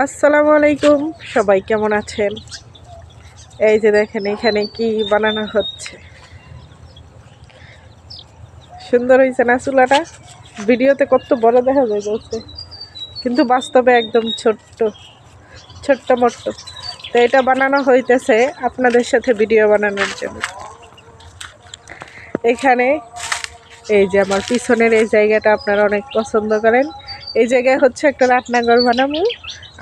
আসসালামু আলাইকুম, সবাই কেমন আছেন? এই যে দেখেন এখানে কি বানানো হচ্ছে। সুন্দর হয়েছে না চুলাটা? ভিডিওতে কত বড় দেখা যায় বলছে, কিন্তু বাস্তবে একদম ছোট্ট ছোট্ট মোট্ট। তো এটা বানানো হইতেছে আপনাদের সাথে ভিডিও বানানোর জন্য। এখানে এই যে আমার পিছনের এই জায়গাটা আপনারা অনেক পছন্দ করেন। এই জায়গায় হচ্ছে একটা রান্নাঘর বানাবো,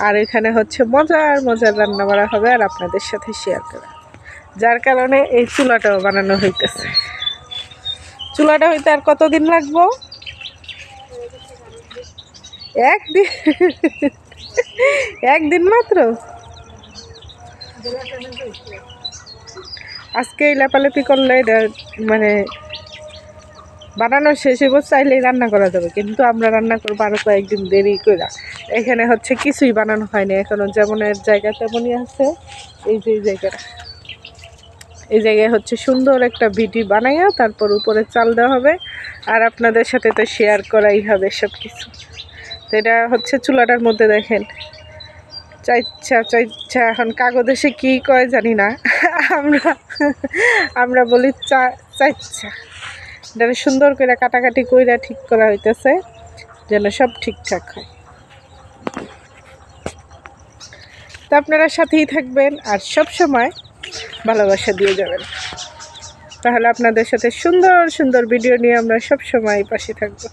আর এখানে হচ্ছে মজার মজার রান্না করা হবে আর আপনাদের সাথে শেয়ার করা, যার কারণে এই চুলাটাও বানানো হইতেছে। চুলাটা হইতে আর কতদিন লাগবো? একদিন একদিন মাত্র। আজকে লাপালাপি করলে এটা মানে বানানো শেষ হইব, চাইলেই রান্না করা যাবে, কিন্তু আমরা রান্না করবো আরও কয়েকদিন দেরি করে। এখানে হচ্ছে কিছুই বানানো হয়নি এখনো, যেমনের জায়গা তেমনই আছে। এই যে এই জায়গায় হচ্ছে সুন্দর একটা ভিডি বানাইয়া তারপর উপরে চাল দেওয়া হবে, আর আপনাদের সাথে তো শেয়ার করাই হবে সব কিছু। তো এটা হচ্ছে চুলাটার মধ্যে দেখেন চাইচ্ছা, এখন কাগজে কি কয় জানি না, আমরা আমরা বলি চাইচ্ছা। এটা সুন্দর করে কাটাকাটি কইরা ঠিক করা হইতেছে যেন সব ঠিকঠাক হয়। তো আপনারা সাথেই থাকবেন আর সব সময় ভালোবাসা দিয়ে যাবেন, তাহলে আপনাদের সাথে সুন্দর সুন্দর ভিডিও নিয়ে আমরা সব সময় পাশে থাকবো।